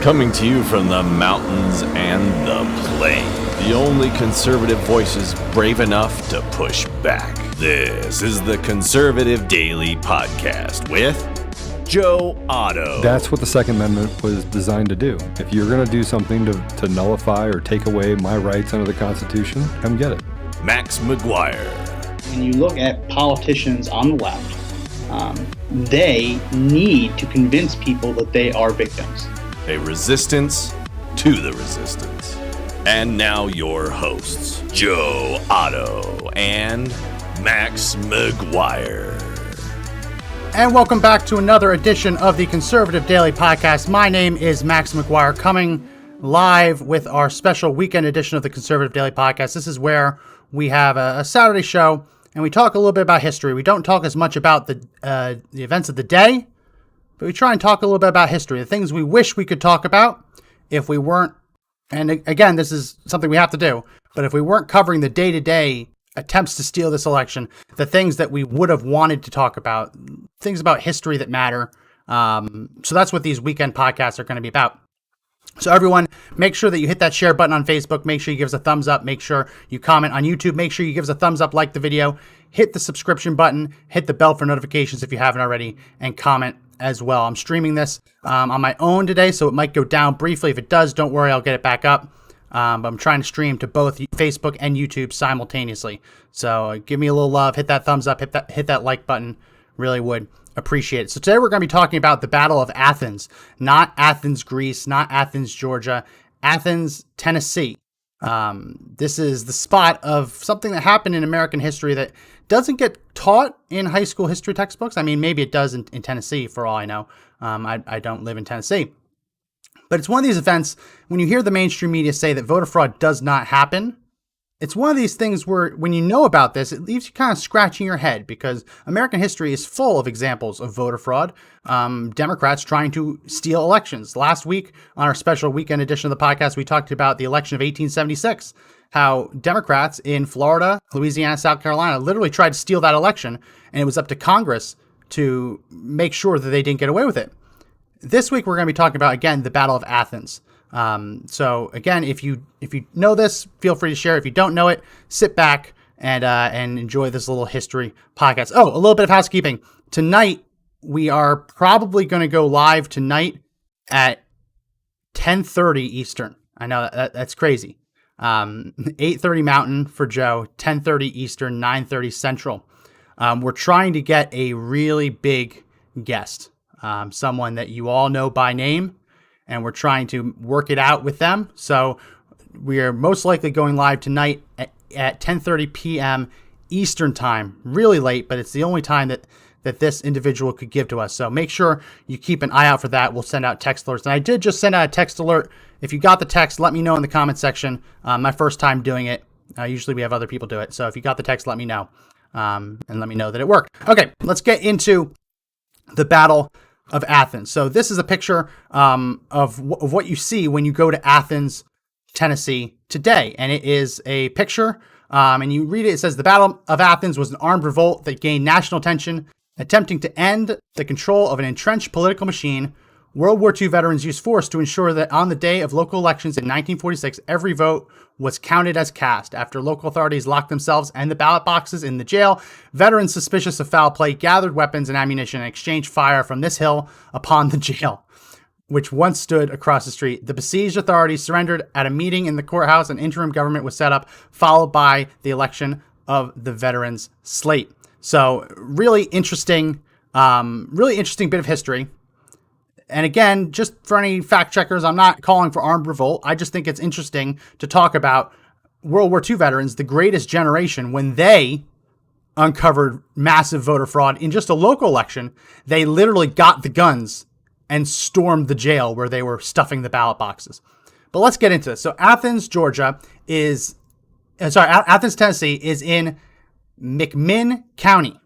Coming to you from the mountains and the plain. The only conservative voices brave enough to push back. This is the Conservative Daily Podcast with Joe Otto. That's what the Second Amendment was designed to do. If you're going to do something to nullify or take away my rights under the Constitution, come get it. Max McGuire. When you look at politicians on the left, they need to convince people that they are victims. A resistance to the resistance. And now your hosts, Joe Otto and Max McGuire. And welcome back to another edition of the Conservative Daily Podcast. My name is Max McGuire, coming live with our special weekend edition of the Conservative Daily Podcast. This is where we have a Saturday show and we talk a little bit about history. We don't talk as much about the events of the day, but we try and talk a little bit about history, the things we wish we could talk about if we weren't, and again, this is something we have to do, but if we weren't covering the day-to-day attempts to steal this election, the things that we would have wanted to talk about, things about history that matter. So that's what these weekend podcasts are going to be about. So everyone, make sure that you hit that share button on Facebook. Make sure you give us a thumbs up. Make sure you comment on YouTube. Make sure you give us a thumbs up, like the video, hit the subscription button, hit the bell for notifications if you haven't already, and comment as well. I'm streaming this on my own today, so it might go down briefly. If it does, don't worry, I'll get it back up. But I'm trying to stream to both Facebook and YouTube simultaneously. So give me a little love, hit that thumbs up, hit that like button. Really would appreciate it. So today we're going to be talking about the Battle of Athens, not Athens, Greece, not Athens, Georgia, Athens, Tennessee. This is the spot of something that happened in American history that doesn't get taught in high school history textbooks. I mean, maybe it does in Tennessee, for all I know. I don't live in Tennessee. But it's one of these events, when you hear the mainstream media say that voter fraud does not happen, it's one of these things where when you know about this, it leaves you kind of scratching your head because American history is full of examples of voter fraud, Democrats trying to steal elections. Last week on our special weekend edition of the podcast, we talked about the election of 1876, how Democrats in Florida, Louisiana, South Carolina literally tried to steal that election, and it was up to Congress to make sure that they didn't get away with it. This week, we're going to be talking about, again, the Battle of Athens. So again, if you know this, feel free to share. If you don't know it, sit back and enjoy this little history podcast. Oh, a little bit of housekeeping. Tonight, we are probably going to go live tonight at 10:30 Eastern. I know that's crazy. 8:30 Mountain for Joe, 10:30 Eastern, 9:30 Central. We're trying to get a really big guest. Someone that you all know by name, and we're trying to work it out with them. So we are most likely going live tonight at 10:30 p.m. Eastern time, really late, but it's the only time that this individual could give to us. So make sure you keep an eye out for that. We'll send out text alerts. And I did just send out a text alert. If you got the text, let me know in the comment section. My first time doing it. Usually we have other people do it. So if you got the text, let me know. And let me know that it worked. Okay, let's get into the Battle of Athens. So this is a picture of what you see when you go to Athens, Tennessee today. And it is a picture, and you read it, it says, the Battle of Athens was an armed revolt that gained national attention, attempting to end the control of an entrenched political machine. World War II veterans used force to ensure that on the day of local elections in 1946, every vote was counted as cast. After local authorities locked themselves and the ballot boxes in the jail, veterans suspicious of foul play gathered weapons and ammunition and exchanged fire from this hill upon the jail, which once stood across the street. The besieged authorities surrendered at a meeting in the courthouse. An interim government was set up, followed by the election of the veterans slate. So really interesting bit of history. And again, just for any fact checkers, I'm not calling for armed revolt. I just think it's interesting to talk about World War II veterans, the greatest generation, when they uncovered massive voter fraud in just a local election. They literally got the guns and stormed the jail where they were stuffing the ballot boxes. But let's get into this. So Athens, Tennessee is in McMinn County.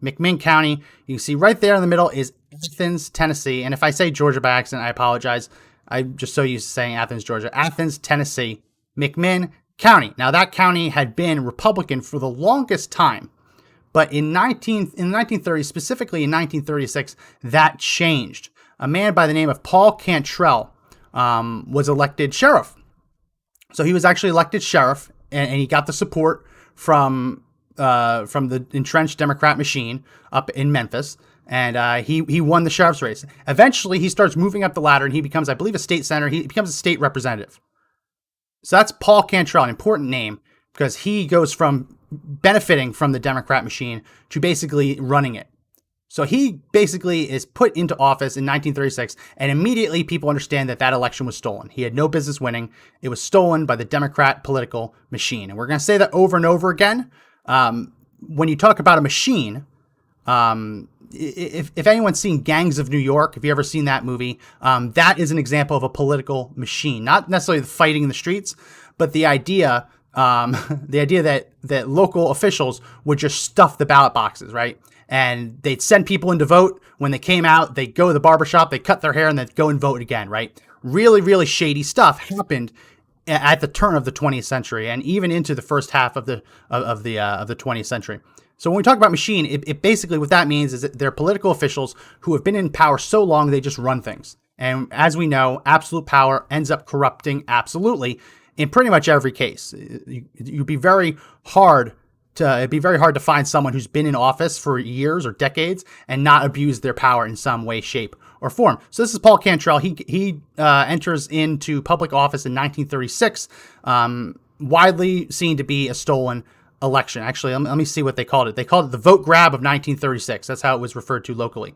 McMinn County. You can see right there in the middle is Athens, Tennessee. And if I say Georgia by accident, I apologize. I'm just so used to saying Athens, Georgia. Athens, Tennessee, McMinn County. Now, that county had been Republican for the longest time. But in the 1930s, specifically in 1936, that changed. A man by the name of Paul Cantrell was elected sheriff. So he was actually elected sheriff, and he got the support from the entrenched Democrat machine up in Memphis, and he won the sheriff's race. Eventually, he starts moving up the ladder, and he becomes, I believe, a state senator. He becomes a state representative. So that's Paul Cantrell, an important name, because he goes from benefiting from the Democrat machine to basically running it. So he basically is put into office in 1936, and immediately people understand that that election was stolen. He had no business winning. It was stolen by the Democrat political machine. And we're going to say that over and over again. When you talk about a machine, if anyone's seen Gangs of New York, if you ever seen that movie, that is an example of a political machine. Not necessarily the fighting in the streets, but the idea that local officials would just stuff the ballot boxes, right? And they'd send people in to vote. When they came out, they'd go to the barbershop, they'd cut their hair, and they'd go and vote again, right? Really, really shady stuff happened at the turn of the 20th century, and even into the first half of the 20th century. So when we talk about machine, it basically, what that means is that they're political officials who have been in power so long they just run things. And as we know, absolute power ends up corrupting absolutely in pretty much every case. It'd be very hard to find someone who's been in office for years or decades and not abuse their power in some way, shape, or form. So this is Paul Cantrell. He enters into public office in 1936, widely seen to be a stolen election. Actually, let me see what they called it. They called it the vote grab of 1936. That's how it was referred to locally.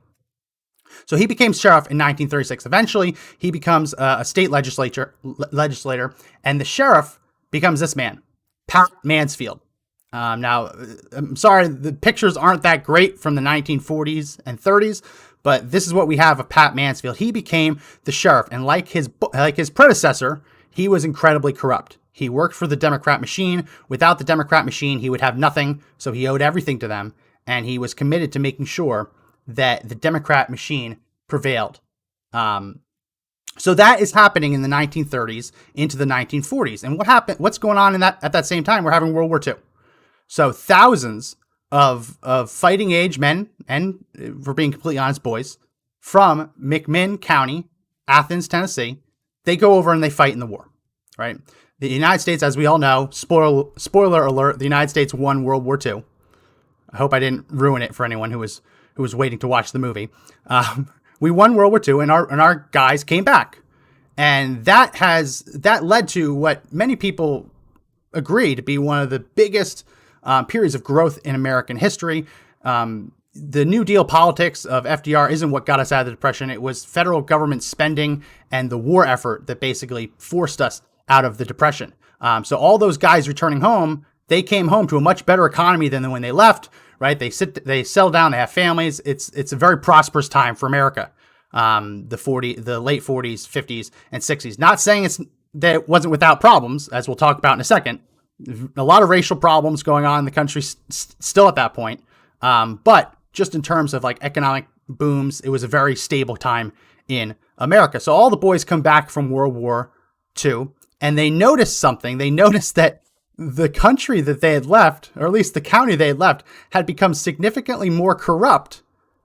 So he became sheriff in 1936. Eventually, he becomes a state legislator, and the sheriff becomes this man, Pat Mansfield. Now, I'm sorry, the pictures aren't that great from the 1940s and 30s, but this is what we have of Pat Mansfield. He became the sheriff, and like his predecessor, he was incredibly corrupt. He worked for the Democrat machine. Without the Democrat machine, he would have nothing, so he owed everything to them, and he was committed to making sure that the Democrat machine prevailed. So that is happening in the 1930s into the 1940s. And what's going on at that same time? We're having World War II. So thousands of fighting age men, and for being completely honest, boys, from McMinn County, Athens, Tennessee, they go over and they fight in the war, right? The United States, as we all know, spoiler alert, the United States won World War II. I hope I didn't ruin it for anyone who was waiting to watch the movie. We won World War II, and our guys came back. And that led to what many people agree to be one of the biggest periods of growth in American history. The New Deal politics of FDR isn't what got us out of the Depression. It was federal government spending and the war effort that basically forced us out of the Depression. So all those guys returning home, they came home to a much better economy than when they left, right? They settle down, they have families. It's a very prosperous time for America. The late 40s, 50s, and 60s. Not saying that it wasn't without problems, as we'll talk about in a second. A lot of racial problems going on in the country still at that point. But just in terms of like economic booms, it was a very stable time in America. So all the boys come back from World War II, and they noticed something. They noticed that the country that they had left, or at least the county they had left, had become significantly more corrupt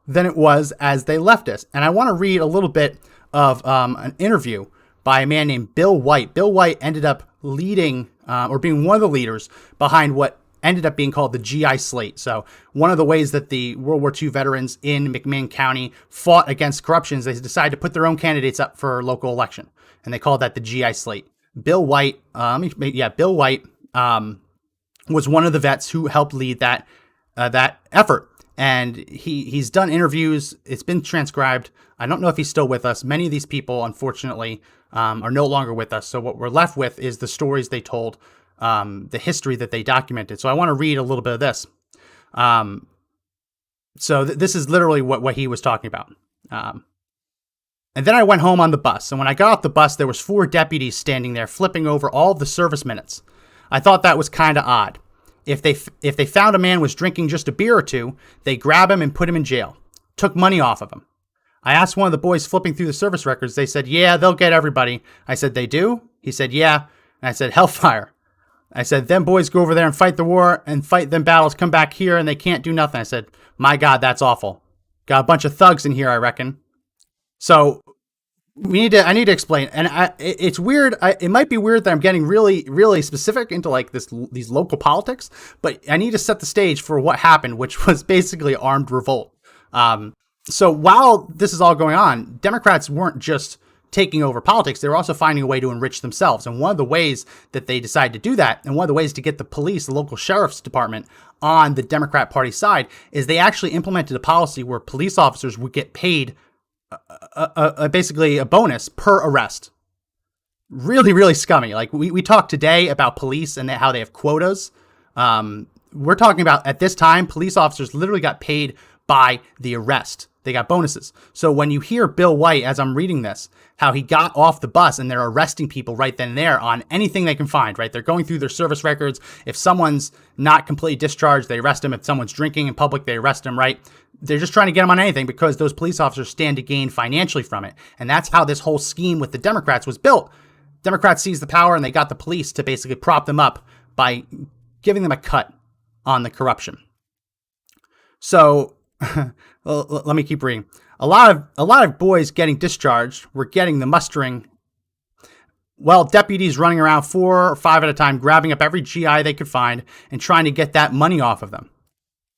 than it was as they left us. And I want to read a little bit of an interview by a man named Bill White. Bill White ended up leading or being one of the leaders behind what ended up being called the GI Slate. So one of the ways that the World War II veterans in McMinn County fought against corruption is they decided to put their own candidates up for local election. And they called that the GI Slate. Bill White, Bill White was one of the vets who helped lead that effort. And he's done interviews. It's been transcribed. I don't know if he's still with us. Many of these people, unfortunately, are no longer with us. So what we're left with is the stories they told, the history that they documented. So I want to read a little bit of this. This is literally what he was talking about. And then I went home on the bus. And when I got off the bus, there was 4 deputies standing there flipping over all of the service minutes. I thought that was kind of odd. If they found a man was drinking just a beer or two, they grab him and put him in jail. Took money off of him. I asked one of the boys flipping through the service records. They said, yeah, they'll get everybody. I said, they do? He said, yeah. And I said, hellfire. I said, them boys go over there and fight the war and fight them battles, come back here and they can't do nothing. I said, my God, that's awful. Got a bunch of thugs in here, I reckon. So I need to explain. And it's weird. It might be weird that I'm getting really, really specific into like these local politics, but I need to set the stage for what happened, which was basically armed revolt. So while this is all going on, Democrats weren't just taking over politics. They were also finding a way to enrich themselves. And one of the ways that they decided to do that, and one of the ways to get the police, the local sheriff's department, on the Democrat Party side, is they actually implemented a policy where police officers would get paid basically a bonus per arrest. Really, really scummy. Like we talked today about police and how they have quotas. We're talking about at this time, police officers literally got paid by the arrest. They got bonuses. So when you hear Bill White, as I'm reading this, how he got off the bus and they're arresting people right then and there on anything they can find, right? They're going through their service records. If someone's not completely discharged, they arrest them. If someone's drinking in public, they arrest them, right? They're just trying to get them on anything because those police officers stand to gain financially from it. And that's how this whole scheme with the Democrats was built. Democrats seized the power and they got the police to basically prop them up by giving them a cut on the corruption. So well, let me keep reading. A lot of boys getting discharged were getting the mustering. Well, deputies running around 4 or 5 at a time, grabbing up every GI they could find and trying to get that money off of them.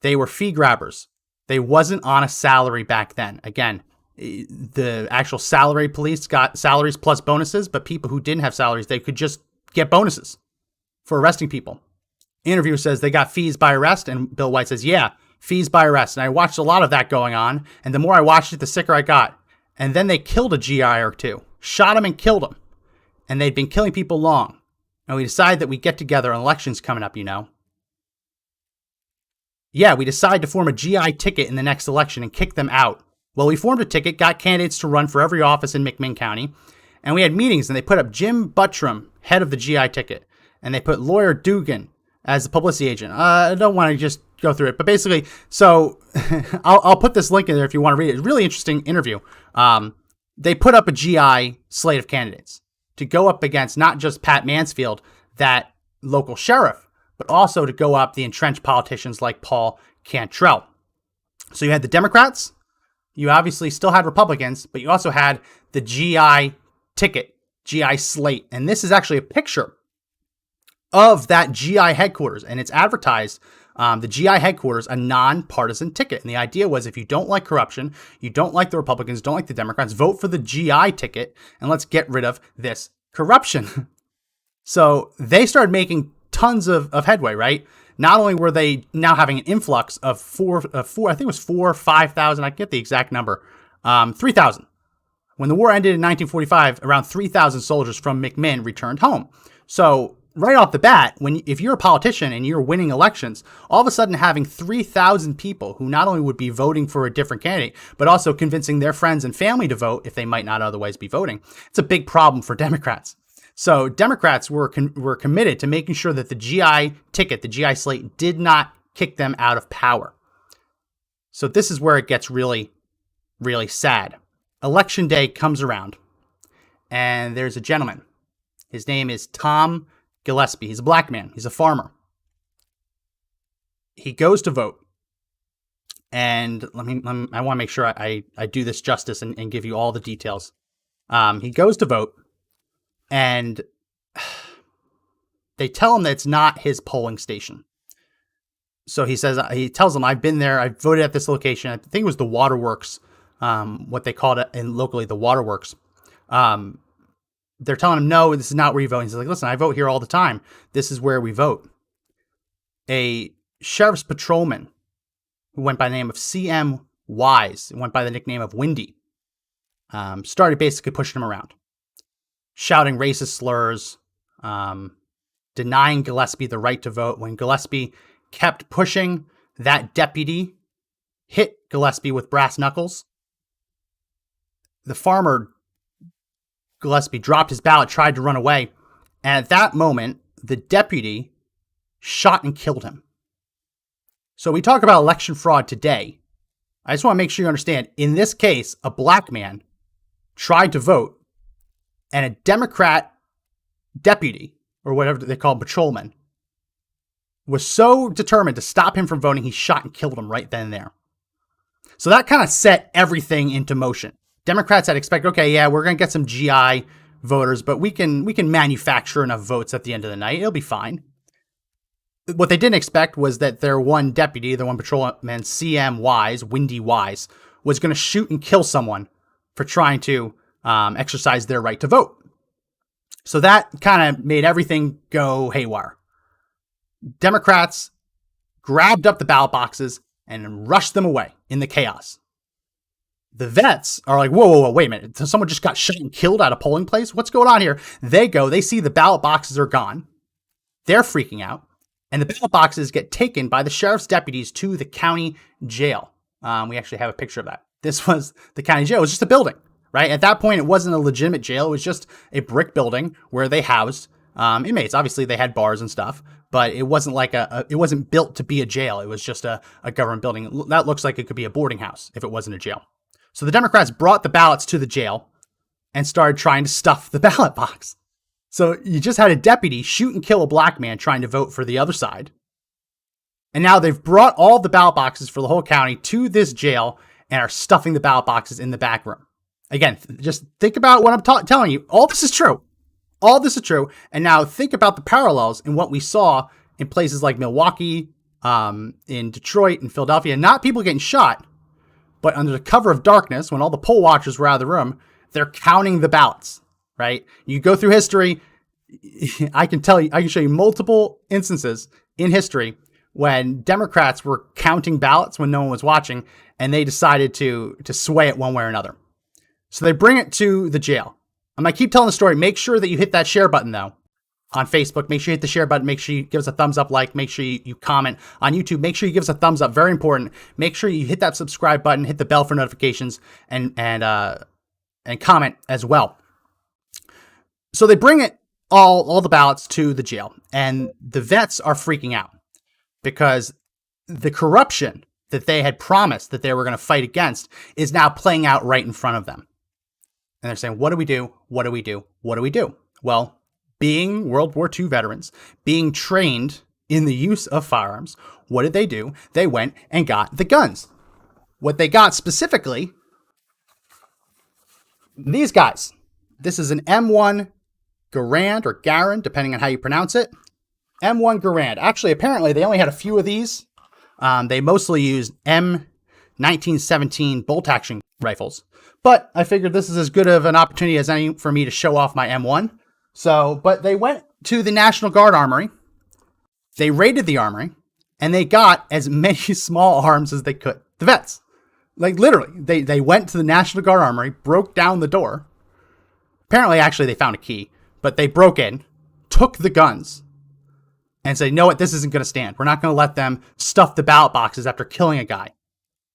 They were fee grabbers. They wasn't on a salary back then. Again, the actual salary police got salaries plus bonuses, but people who didn't have salaries, they could just get bonuses for arresting people. Interviewer says they got fees by arrest, and Bill White says, yeah, fees by arrest. And I watched a lot of that going on, and the more I watched it, the sicker I got. And then they killed a GI or two, shot him and killed him. And they'd been killing people long. And we decided that we'd get together on elections coming up, you know. Yeah, we decided to form a GI ticket in the next election and kick them out. Well, we formed a ticket, got candidates to run for every office in McMinn County, and we had meetings, and they put up Jim Buttram, head of the GI ticket, and they put lawyer Dugan as the publicity agent. I don't want to just go through it, but basically, so I'll put this link in there if you want to read it. It's a really interesting interview. They put up a GI slate of candidates to go up against not just Pat Mansfield, that local sheriff, but also to go up the entrenched politicians like Paul Cantrell. So you had the Democrats, you obviously still had Republicans, but you also had the GI ticket, GI slate. And this is actually a picture of that GI headquarters, and it's advertised, the GI headquarters, a nonpartisan ticket. And the idea was, if you don't like corruption, you don't like the Republicans, don't like the Democrats, vote for the GI ticket, and let's get rid of this corruption. So they started making tons of headway, right? Not only were they now having an influx of four, I think it was 4,000 or 5,000, I get the exact number, 3,000. When the war ended in 1945, around 3,000 soldiers from McMinn returned home. So right off the bat, if you're a politician and you're winning elections, all of a sudden having 3,000 people who not only would be voting for a different candidate, but also convincing their friends and family to vote if they might not otherwise be voting, it's a big problem for Democrats. So Democrats were committed to making sure that the GI ticket, the GI slate, did not kick them out of power. So this is where it gets really, really sad. Election day comes around, and there's a gentleman. His name is Tom Gillespie. He's a black man. He's a farmer. He goes to vote. And I want to make sure I do this justice and give you all the details. He goes to vote, and they tell him that it's not his polling station. So he tells them, I've been there. I voted at this location. I think it was the waterworks, what they called it in locally, the waterworks. They're telling him, no, this is not where you vote. He's like, listen, I vote here all the time. This is where we vote. A sheriff's patrolman who went by the name of C.M. Wise, went by the nickname of Windy, started basically pushing him around, shouting racist slurs, denying Gillespie the right to vote. When Gillespie kept pushing, that deputy hit Gillespie with brass knuckles. The farmer, Gillespie, dropped his ballot, tried to run away. And at that moment, the deputy shot and killed him. So we talk about election fraud today. I just want to make sure you understand, in this case, a black man tried to vote, and a Democrat deputy, or whatever they call him, patrolman, was so determined to stop him from voting, he shot and killed him right then and there. So that kind of set everything into motion. Democrats had expected, okay, yeah, we're going to get some GI voters, but we can manufacture enough votes at the end of the night. It'll be fine. What they didn't expect was that their one deputy, their one patrolman, CM Wise, Windy Wise, was going to shoot and kill someone for trying to exercise their right to vote. So that kind of made everything go haywire. Democrats grabbed up the ballot boxes and rushed them away in the chaos. The vets are like, whoa, wait a minute. Someone just got shot and killed at a polling place? What's going on here? They see the ballot boxes are gone. They're freaking out. And the ballot boxes get taken by the sheriff's deputies to the county jail. We actually have a picture of that. This was the county jail. It was just a building, right? At that point, it wasn't a legitimate jail. It was just a brick building where they housed inmates. Obviously, they had bars and stuff, but it wasn't like it wasn't built to be a jail. It was just a government building. That looks like it could be a boarding house if it wasn't a jail. So the Democrats brought the ballots to the jail and started trying to stuff the ballot box. So you just had a deputy shoot and kill a black man trying to vote for the other side. And now they've brought all the ballot boxes for the whole county to this jail and are stuffing the ballot boxes in the back room. Again, just think about what I'm telling you. All this is true. All this is true. And now think about the parallels in what we saw in places like Milwaukee, in Detroit, and Philadelphia. Not people getting shot, but under the cover of darkness, when all the poll watchers were out of the room, they're counting the ballots, right? You go through history, I can show you multiple instances in history when Democrats were counting ballots when no one was watching, and they decided to sway it one way or another. So they bring it to the jail. I'm going to keep telling the story. Make sure that you hit that share button, though, on Facebook. Make sure you hit the share button. Make sure you give us a thumbs up, make sure you comment on YouTube. Make sure you give us a thumbs up. Very important. Make sure you hit that subscribe button, hit the bell for notifications, and comment as well. So they bring it all the ballots to the jail, and the vets are freaking out because the corruption that they had promised that they were going to fight against is now playing out right in front of them. And they're saying, what do we do? What do we do? What do we do? Well, being World War II veterans, being trained in the use of firearms, what did they do? They went and got the guns. What they got specifically, these guys. This is an M1 Garand or Garand, depending on how you pronounce it. M1 Garand. Actually, apparently, they only had a few of these. They mostly used M1917 bolt-action rifles. But I figured this is as good of an opportunity as any for me to show off my M1. But they went to the National Guard Armory. They raided the armory, and they got as many small arms as they could. The vets. Like, literally, they went to the National Guard Armory, broke down the door. Apparently, actually, they found a key. But they broke in, took the guns, and said, you know what, this isn't going to stand. We're not going to let them stuff the ballot boxes after killing a guy.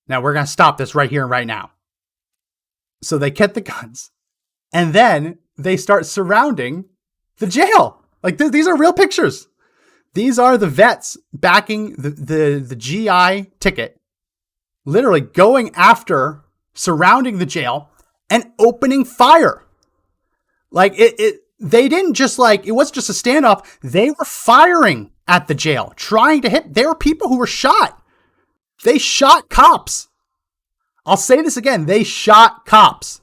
Now, we're going to stop this right here and right now. So they get the guns, and then they start surrounding the jail. Like, these are real pictures. These are the vets backing the GI ticket, literally going after, surrounding the jail, and opening fire. Like, they didn't just it wasn't just a standoff. They were firing at the jail, trying to hit. There were people who were shot. They shot cops. I'll say this again. They shot cops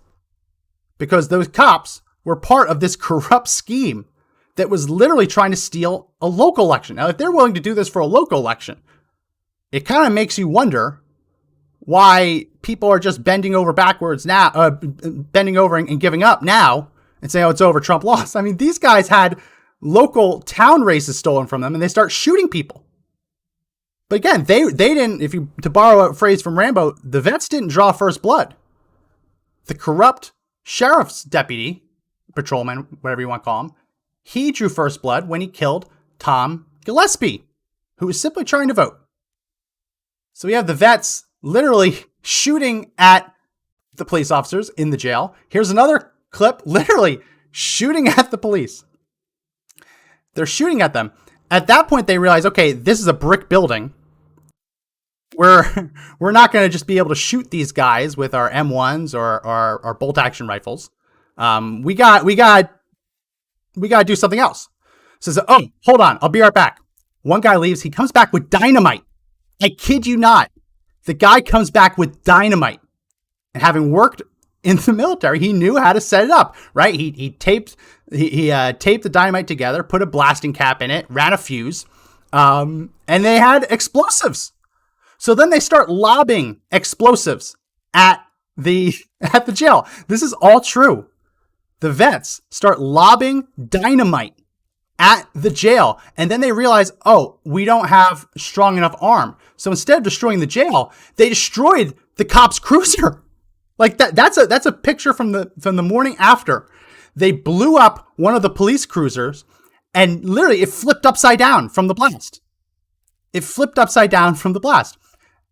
because those cops were part of this corrupt scheme that was literally trying to steal a local election. Now, if they're willing to do this for a local election, it kind of makes you wonder why people are just bending over backwards now, bending over and giving up now and saying, oh, it's over, Trump lost. I mean, these guys had local town races stolen from them and they start shooting people. But again, they didn't, to borrow a phrase from Rambo, the vets didn't draw first blood. The corrupt sheriff's deputy, patrolman, whatever you want to call him, he drew first blood when he killed Tom Gillespie, who was simply trying to vote. So we have the vets literally shooting at the police officers in the jail. Here's another clip, literally shooting at the police. They're shooting at them. At that point, they realize, okay, this is a brick building. We're not going to just be able to shoot these guys with our M1s or our bolt action rifles. We got to do something else. Says, oh, hold on, I'll be right back. One guy leaves. He comes back with dynamite. I kid you not. The guy comes back with dynamite. And having worked in the military. He knew how to set it up, right? He taped the dynamite together, put a blasting cap in it, ran a fuse, and they had explosives. So then they start lobbing explosives at the jail. This is all true. The vets start lobbing dynamite at the jail. And then they realize, oh, we don't have strong enough arm. So instead of destroying the jail, they destroyed the cop's cruiser. Like that's a picture from the morning after. They blew up one of the police cruisers and literally it flipped upside down from the blast.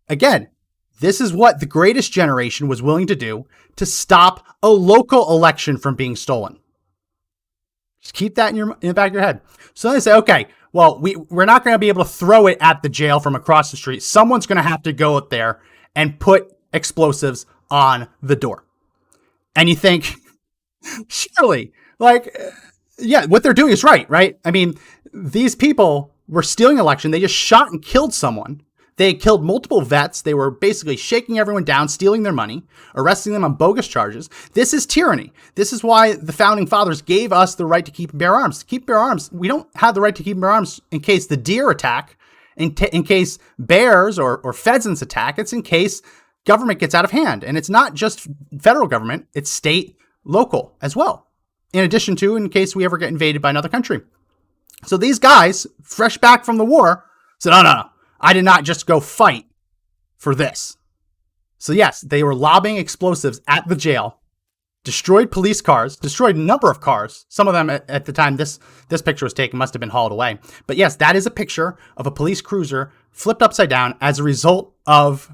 Again, this is what the greatest generation was willing to do to stop a local election from being stolen. Just keep that in the back of your head. So they say, okay, well, we're not going to be able to throw it at the jail from across the street. Someone's going to have to go up there and put explosives on the door. And you think, surely, like, yeah, what they're doing is right? I mean, these people were stealing an election. They just shot and killed someone. They killed multiple vets. They were basically shaking everyone down, stealing their money, arresting them on bogus charges. This is tyranny. This is why the founding fathers gave us the right to keep and bear arms. To keep and bear arms, we don't have the right to keep and bear arms in case the deer attack, in case bears or pheasants attack. It's in case government gets out of hand. And it's not just federal government, it's state, local as well. In addition to in case we ever get invaded by another country. So these guys, fresh back from the war, said, no. I did not just go fight for this. So yes, they were lobbing explosives at the jail, destroyed police cars, destroyed a number of cars. Some of them at the time this picture was taken must have been hauled away. But yes, that is a picture of a police cruiser flipped upside down as a result of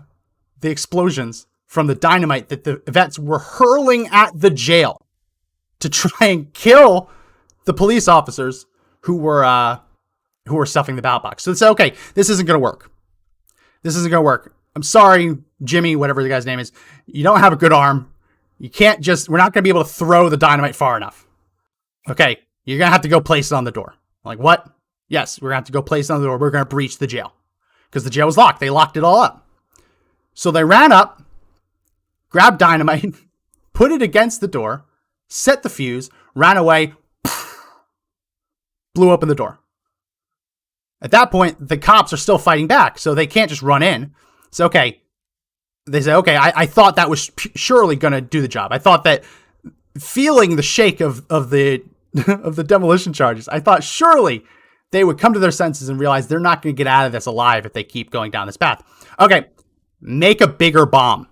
the explosions from the dynamite that the vets were hurling at the jail to try and kill the police officers who were stuffing the ballot box. So they said, okay, this isn't going to work. I'm sorry, Jimmy, whatever the guy's name is. You don't have a good arm. We're not going to be able to throw the dynamite far enough. Okay, you're going to have to go place it on the door. I'm like, what? Yes, we're going to have to go place it on the door. We're going to breach the jail. Because the jail was locked. They locked it all up. So they ran up, grabbed dynamite, put it against the door, set the fuse, ran away, blew open the door. At that point, the cops are still fighting back, so they can't just run in. So, okay, they say, okay, I thought that was surely going to do the job. I thought that feeling the shake of the of the demolition charges, I thought surely they would come to their senses and realize they're not going to get out of this alive if they keep going down this path. Okay, make a bigger bomb.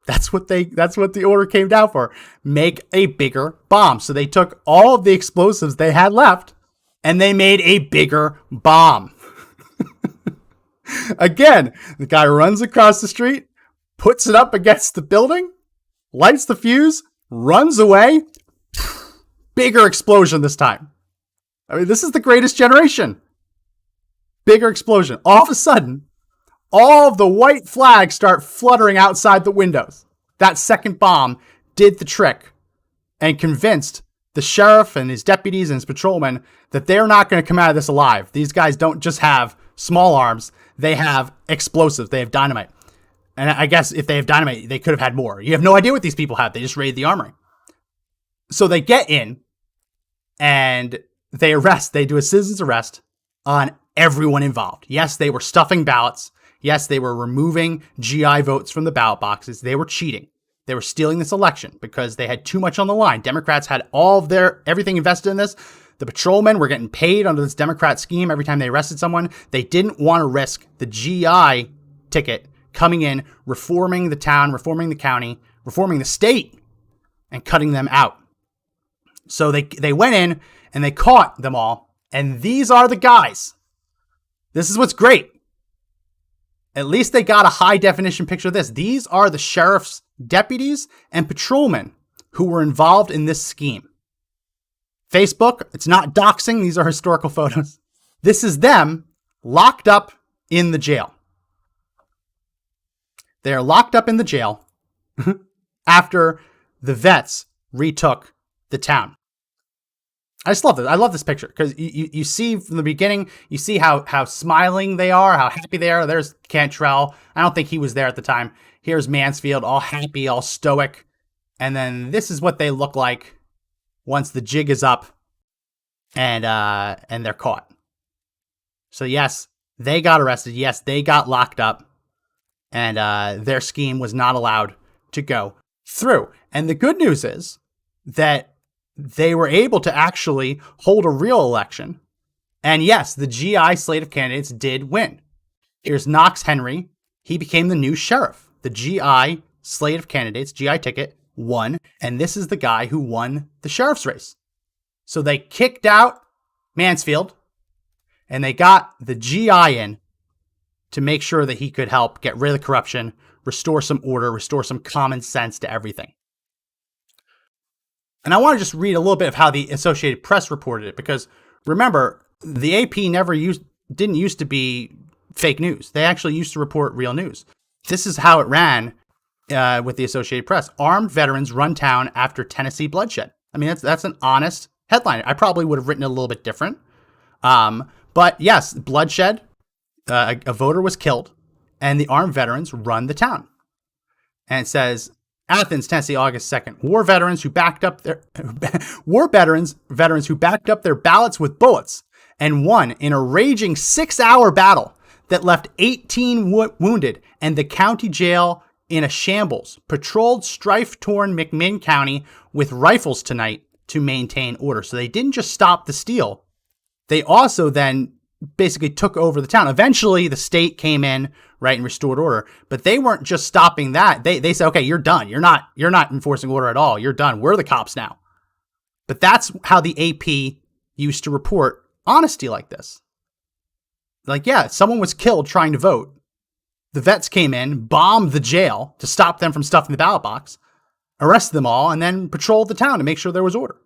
That's what the order came down for. Make a bigger bomb. So they took all of the explosives they had left and they made a bigger bomb. Again, the guy runs across the street, puts it up against the building, lights the fuse, runs away. Bigger explosion this time. I mean, this is the greatest generation. Bigger explosion. All of a sudden, all of the white flags start fluttering outside the windows. That second bomb did the trick and convinced the sheriff and his deputies and his patrolmen that they're not going to come out of this alive. These guys don't just have small arms. They have explosives. They have dynamite. And I guess if they have dynamite, they could have had more. You have no idea what these people have. They just raided the armory. So they get in and they do a citizen's arrest on everyone involved. Yes, they were stuffing ballots. Yes, they were removing GI votes from the ballot boxes. They were cheating. They were stealing this election because they had too much on the line. Democrats had all of everything invested in this. The patrolmen were getting paid under this Democrat scheme every time they arrested someone. They didn't want to risk the GI ticket coming in, reforming the town, reforming the county, reforming the state, and cutting them out. So they went in and they caught them all. And these are the guys. This is what's great. At least they got a high definition picture of this. These are the sheriff's deputies and patrolmen who were involved in this scheme. Facebook, it's not doxing. These are historical photos. This is them locked up in the jail. They are locked up in the jail after the vets retook the town. I just love this. I love this picture because you see from the beginning, you see how smiling they are, how happy they are. There's Cantrell. I don't think he was there at the time. Here's Mansfield, all happy, all stoic. And then this is what they look like once the jig is up and they're caught. So yes, they got arrested. Yes, they got locked up, and their scheme was not allowed to go through. And the good news is that they were able to actually hold a real election. And yes, the GI slate of candidates did win. Here's Knox Henry. He became the new sheriff. The GI slate of candidates, GI ticket, won. And this is the guy who won the sheriff's race. So they kicked out Mansfield, and they got the GI in to make sure that he could help get rid of the corruption, restore some order, restore some common sense to everything. And I want to just read a little bit of how the Associated Press reported it, because remember, the AP didn't used to be fake news. They actually used to report real news. This is how it ran with the Associated Press. Armed veterans run town after Tennessee bloodshed. I mean, that's an honest headline. I probably would have written it a little bit different. But yes, bloodshed, a voter was killed, and the armed veterans run the town. And it says, Athens, Tennessee, August 2nd. War veterans who backed up their veterans who backed up their ballots with bullets and won in a raging 6-hour battle that left 18 wounded and the county jail in a shambles, patrolled strife-torn McMinn County with rifles tonight to maintain order. So they didn't just stop the steal. They also then basically took over the town. Eventually, the state came in, right, and restored order. But they weren't just stopping that. They said, okay, you're done. You're not enforcing order at all. You're done. We're the cops now. But that's how the AP used to report honesty like this. Like, yeah, someone was killed trying to vote. The vets came in, bombed the jail to stop them from stuffing the ballot box, arrested them all, and then patrolled the town to make sure there was order.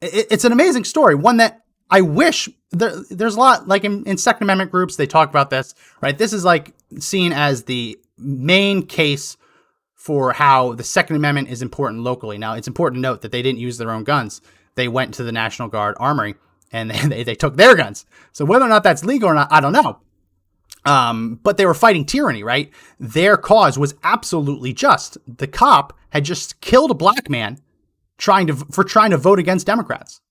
It's an amazing story, one that I wish there's a lot, like in Second Amendment groups, they talk about this, right? This is like seen as the main case for how the Second Amendment is important locally. Now, it's important to note that they didn't use their own guns. They went to the National Guard Armory and they took their guns. So whether or not that's legal or not, I don't know. But they were fighting tyranny, right? Their cause was absolutely just. The cop had just killed a black man trying to vote against Democrats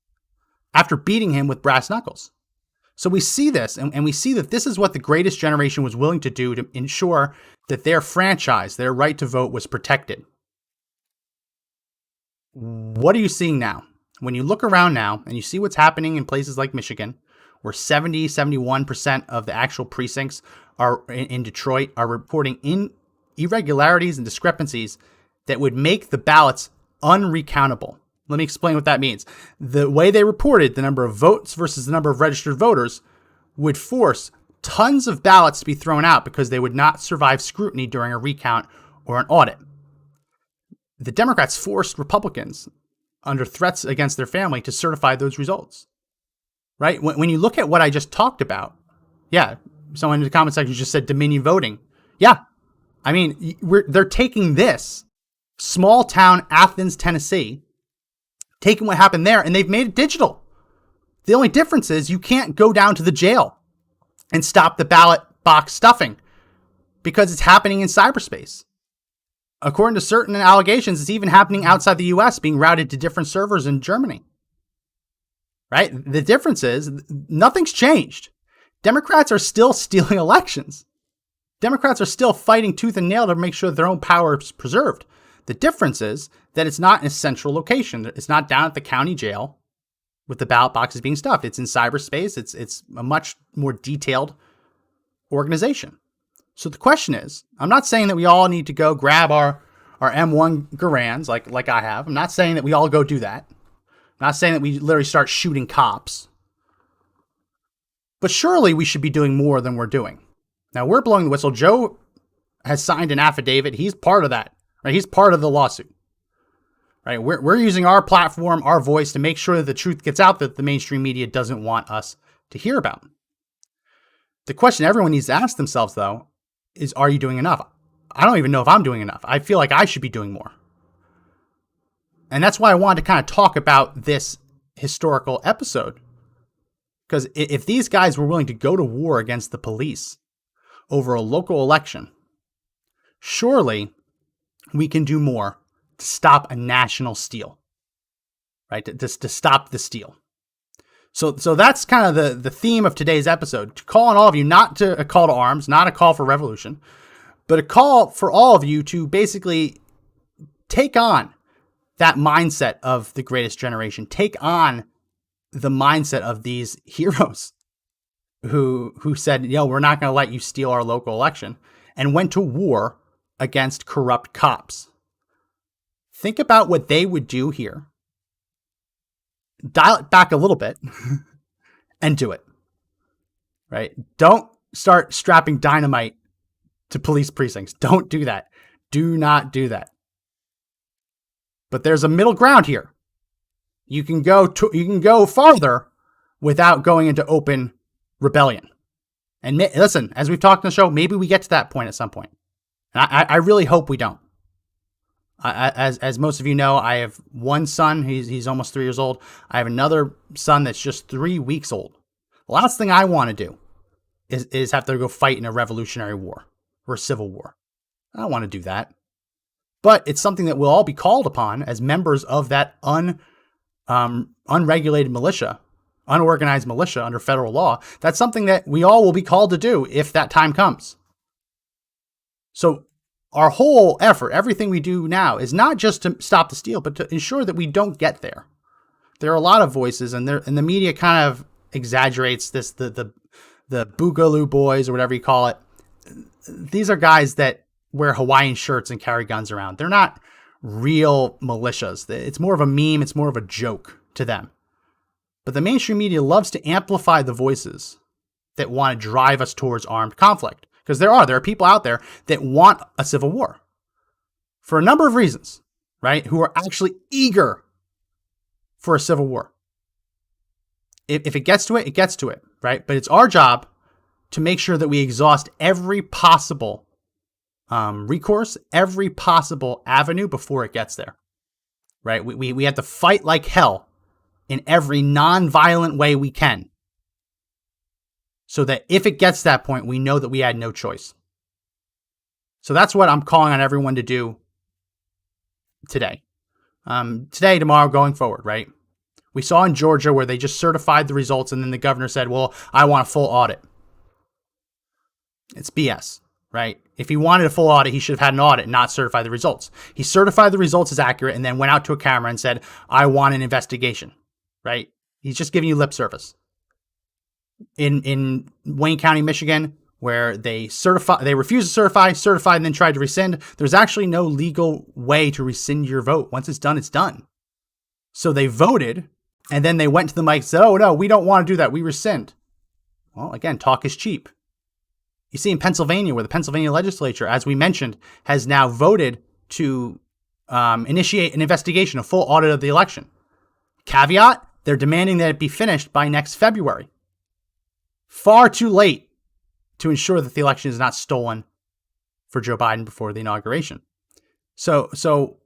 after beating him with brass knuckles. So we see this, and we see that this is what the greatest generation was willing to do to ensure that their franchise, their right to vote, was protected. What are you seeing now? When you look around now and you see what's happening in places like Michigan, where 71% of the actual precincts are in Detroit are reporting irregularities and discrepancies that would make the ballots unrecountable. Let me explain what that means. The way they reported the number of votes versus the number of registered voters would force tons of ballots to be thrown out because they would not survive scrutiny during a recount or an audit. The Democrats forced Republicans, under threats against their family, to certify those results. Right? When you look at what I just talked about, yeah, someone in the comment section just said Dominion voting. Yeah. I mean, they're taking this small town, Athens, Tennessee, taking what happened there, and they've made it digital. The only difference is you can't go down to the jail and stop the ballot box stuffing because it's happening in cyberspace. According to certain allegations, it's even happening outside the US, being routed to different servers in Germany. Right? The difference is nothing's changed. Democrats are still stealing elections. Democrats are still fighting tooth and nail to make sure their own power is preserved. The difference is that it's not in a central location. It's not down at the county jail with the ballot boxes being stuffed. It's in cyberspace. It's a much more detailed organization. So the question is, I'm not saying that we all need to go grab our M1 Garands like I have. I'm not saying that we all go do that. I'm not saying that we literally start shooting cops. But surely we should be doing more than we're doing. Now, we're blowing the whistle. Joe has signed an affidavit. He's part of that. Right? He's part of the lawsuit. Right? We're using our platform, our voice, to make sure that the truth gets out that the mainstream media doesn't want us to hear about. The question everyone needs to ask themselves, though, is, are you doing enough? I don't even know if I'm doing enough. I feel like I should be doing more. And that's why I wanted to kind of talk about this historical episode. Because if these guys were willing to go to war against the police over a local election, surely we can do more to stop a national steal, right? To stop the steal. So that's kind of the theme of today's episode. To call on all of you, not to a call to arms, not a call for revolution, but a call for all of you to basically take on that mindset of the greatest generation. Take on the mindset of these heroes who said, we're not going to let you steal our local election, and went to war against corrupt cops. Think about what they would do here. Dial it back a little bit and do it, right? Don't start strapping dynamite to police precincts. Don't do that. Do not do that. But there's a middle ground here. You can go farther without going into open rebellion. And listen, as we've talked on the show, maybe we get to that point at some point. And I really hope we don't. As most of you know, I have one son. He's almost 3 years old. I have another son that's just 3 weeks old. The last thing I want to do is have to go fight in a revolutionary war or a civil war. I don't want to do that. But it's something that we'll all be called upon as members of that unregulated militia, unorganized militia under federal law. That's something that we all will be called to do if that time comes. So our whole effort, everything we do now, is not just to stop the steal, but to ensure that we don't get there. There are a lot of voices, and the media kind of exaggerates this, the Boogaloo boys or whatever you call it. These are guys that wear Hawaiian shirts and carry guns around. They're not real militias. It's more of a meme. It's more of a joke to them. But the mainstream media loves to amplify the voices that want to drive us towards armed conflict. Because there are people out there that want a civil war for a number of reasons, right? Who are actually eager for a civil war. If it gets to it, it gets to it, right? But it's our job to make sure that we exhaust every possible recourse, every possible avenue before it gets there, right? We have to fight like hell in every non-violent way we can, so that if it gets to that point, we know that we had no choice. So that's what I'm calling on everyone to do today. Today, tomorrow, going forward, right? We saw in Georgia where they just certified the results and then the governor said, well, I want a full audit. It's BS, right? If he wanted a full audit, he should have had an audit, not certify the results. He certified the results as accurate and then went out to a camera and said, I want an investigation, right? He's just giving you lip service. In Wayne County, Michigan, where they refused to certified, and then tried to rescind. There's actually no legal way to rescind your vote. Once it's done, it's done. So they voted, and then they went to the mic and said, oh, no, we don't want to do that. We rescind. Well, again, talk is cheap. You see in Pennsylvania, where the Pennsylvania legislature, as we mentioned, has now voted to initiate an investigation, a full audit of the election. Caveat, they're demanding that it be finished by next February. Far too late to ensure that the election is not stolen for Joe Biden before the inauguration. So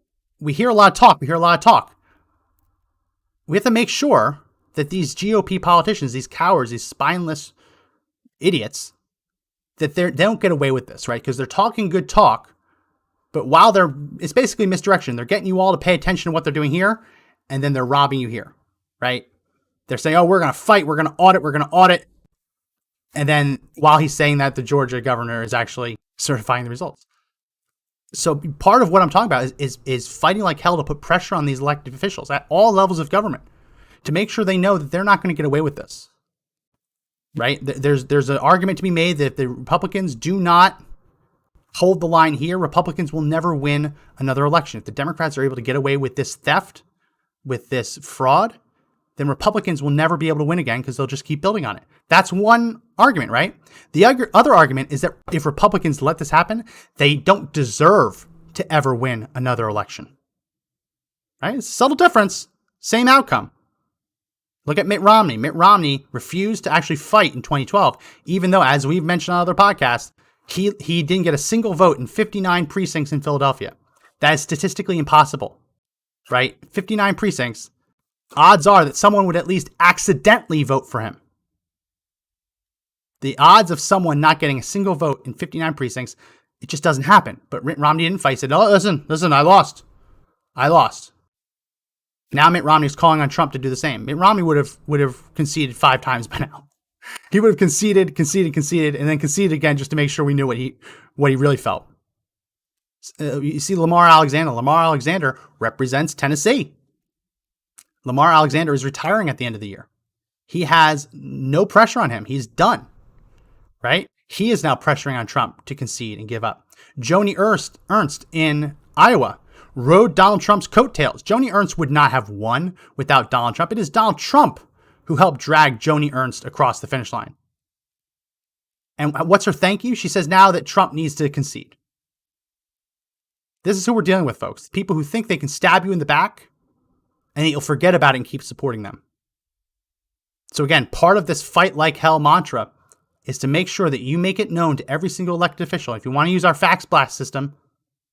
we hear a lot of talk. We have to make sure that these GOP politicians, these cowards, these spineless idiots, that they don't get away with this, right? Because they're talking good talk, but it's basically misdirection. They're getting you all to pay attention to what they're doing here, and then they're robbing you here, right? They're saying, oh, we're going to fight, we're going to audit. And then while he's saying that, the Georgia governor is actually certifying the results. So part of what I'm talking about is fighting like hell to put pressure on these elected officials at all levels of government to make sure they know that they're not going to get away with this. Right? There's an argument to be made that if the Republicans do not hold the line here, Republicans will never win another election. If the Democrats are able to get away with this theft, with this fraud, then Republicans will never be able to win again because they'll just keep building on it. That's one argument, right? The other argument is that if Republicans let this happen, they don't deserve to ever win another election. Right? It's a subtle difference, same outcome. Look at Mitt Romney. Mitt Romney refused to actually fight in 2012, even though, as we've mentioned on other podcasts, he didn't get a single vote in 59 precincts in Philadelphia. That is statistically impossible, right? 59 precincts. Odds are that someone would at least accidentally vote for him. The odds of someone not getting a single vote in 59 precincts It just doesn't happen. But Mitt Romney didn't fight. He said, "Oh, listen, I lost. Now Mitt Romney is calling on Trump to do the same. Mitt Romney would have conceded 5 times by now. He would have conceded, and then conceded again just to make sure we knew what he really felt. You see Lamar Alexander. Lamar Alexander represents Tennessee. Lamar Alexander is retiring at the end of the year. He has no pressure on him. He's done, right? He is now pressuring on Trump to concede and give up. Joni Ernst in Iowa rode Donald Trump's coattails. Joni Ernst would not have won without Donald Trump. It is Donald Trump who helped drag Joni Ernst across the finish line. And what's her thank you? She says now that Trump needs to concede. This is who we're dealing with, folks. People who think they can stab you in the back and you'll forget about it and keep supporting them. So again, part of this fight like hell mantra is to make sure that you make it known to every single elected official. If you want to use our fax blast system,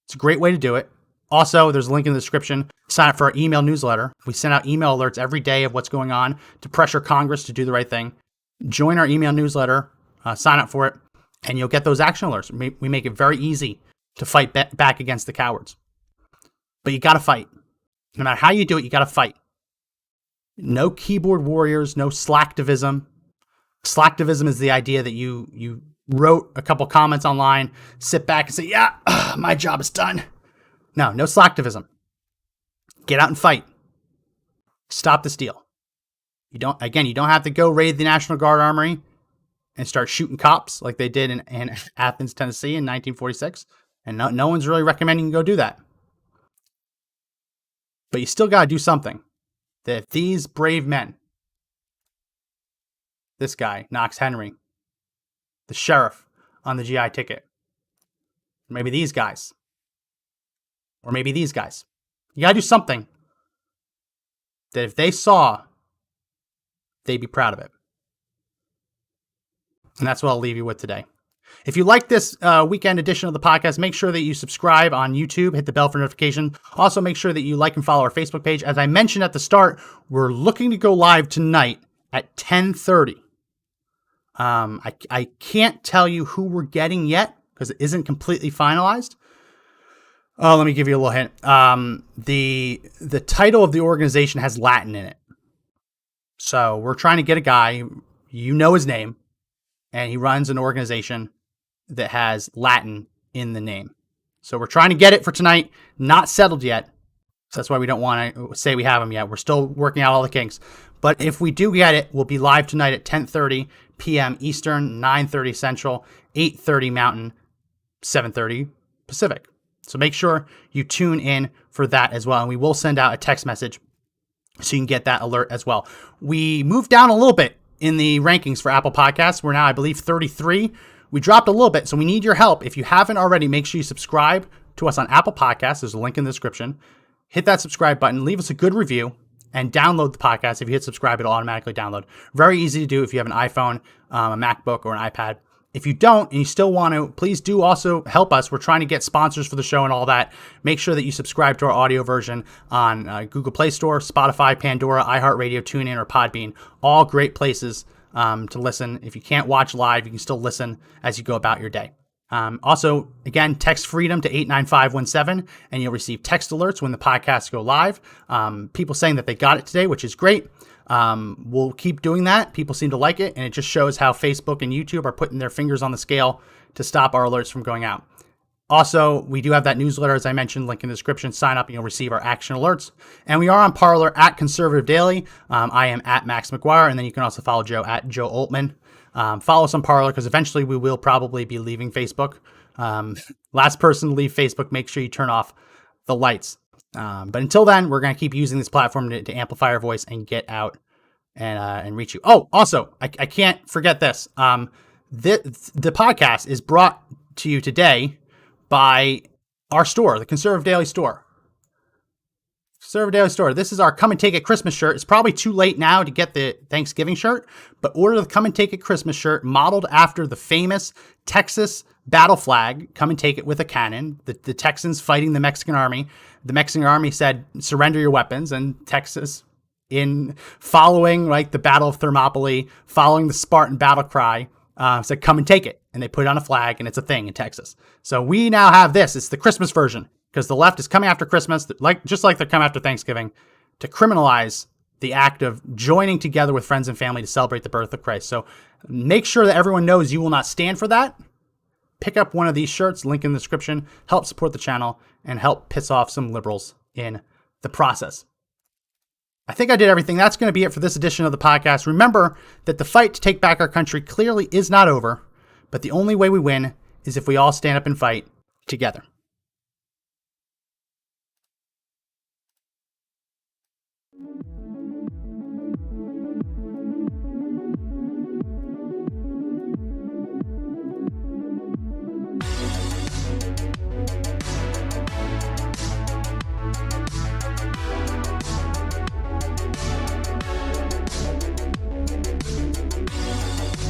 it's a great way to do it. Also, there's a link in the description. Sign up for our email newsletter. We send out email alerts every day of what's going on to pressure Congress to do the right thing. Join our email newsletter, sign up for it, and you'll get those action alerts. We make it very easy to fight back against the cowards. But you got to fight. No matter how you do it, you got to fight. No keyboard warriors, no slacktivism. Slacktivism is the idea that you wrote a couple comments online, sit back and say, yeah, my job is done. No slacktivism. Get out and fight. Stop the steal. You don't have to go raid the National Guard Armory and start shooting cops like they did in Athens, Tennessee in 1946. And no one's really recommending you go do that. But you still got to do something. That if these brave men, this guy, Knox Henry, the sheriff on the GI ticket, maybe these guys, or maybe these guys, you got to do something that if they saw, they'd be proud of it. And that's what I'll leave you with today. If you like this weekend edition of the podcast, make sure that you subscribe on YouTube, hit the bell for notification. Also, make sure that you like and follow our Facebook page. As I mentioned at the start, we're looking to go live tonight at 10:30. I can't tell you who we're getting yet because it isn't completely finalized. Oh, let me give you a little hint. The title of the organization has Latin in it. So we're trying to get a guy, you know his name, and he runs an organization that has Latin in the name. So we're trying to get it for tonight. Not settled yet. So that's why we don't want to say we have him yet. We're still working out all the kinks. But if we do get it, we'll be live tonight at 10:30 p.m. Eastern, 9:30 Central, 8:30 Mountain, 7:30 Pacific. So make sure you tune in for that as well. And we will send out a text message so you can get that alert as well. We moved down a little bit in the rankings for Apple Podcasts. We're now, I believe, 33. We dropped a little bit, so we need your help. If you haven't already, make sure you subscribe to us on Apple Podcasts. There's a link in the description. Hit that subscribe button, leave us a good review, and download the podcast. If you hit subscribe, it'll automatically download. Very easy to do if you have an iPhone, a MacBook, or an iPad. If you don't, and you still want to, please do also help us. We're trying to get sponsors for the show and all that. Make sure that you subscribe to our audio version on Google Play Store, Spotify, Pandora, iHeartRadio, TuneIn, or Podbean. All great places to listen. If you can't watch live, you can still listen as you go about your day. Also, again, text FREEDOM to 89517, and you'll receive text alerts when the podcasts go live. People saying that they got it today, which is great. We'll keep doing that. People seem to like it, and it just shows how Facebook and YouTube are putting their fingers on the scale to stop our alerts from going out. Also, we do have that newsletter, as I mentioned, link in the description. Sign up and you'll receive our action alerts. And we are on Parler at Conservative Daily. I am at Max McGuire, and then you can also follow Joe at Joe Altman. Follow us on Parler because eventually we will probably be leaving Facebook. Last person to leave Facebook, make sure you turn off the lights. But until then, we're going to keep using this platform to amplify our voice and get out and reach you. Oh, also, I can't forget this. The podcast is brought to you today by our store, the Conservative Daily Store. Conservative Daily Store. This is our Come and Take It Christmas shirt. It's probably too late now to get the Thanksgiving shirt, but order the Come and Take It Christmas shirt modeled after the famous Texas battle flag. Come and take it with a cannon. The Texans fighting the Mexican army. The Mexican army said, surrender your weapons. And Texas, in following like the Battle of Thermopylae, following the Spartan battle cry, said, come and take it. And they put it on a flag, and it's a thing in Texas. So we now have this. It's the Christmas version, because the left is coming after Christmas, just like they're coming after Thanksgiving, to criminalize the act of joining together with friends and family to celebrate the birth of Christ. So make sure that everyone knows you will not stand for that. Pick up one of these shirts, link in the description, help support the channel, and help piss off some liberals in the process. I think I did everything. That's going to be it for this edition of the podcast. Remember that the fight to take back our country clearly is not over, but the only way we win is if we all stand up and fight together.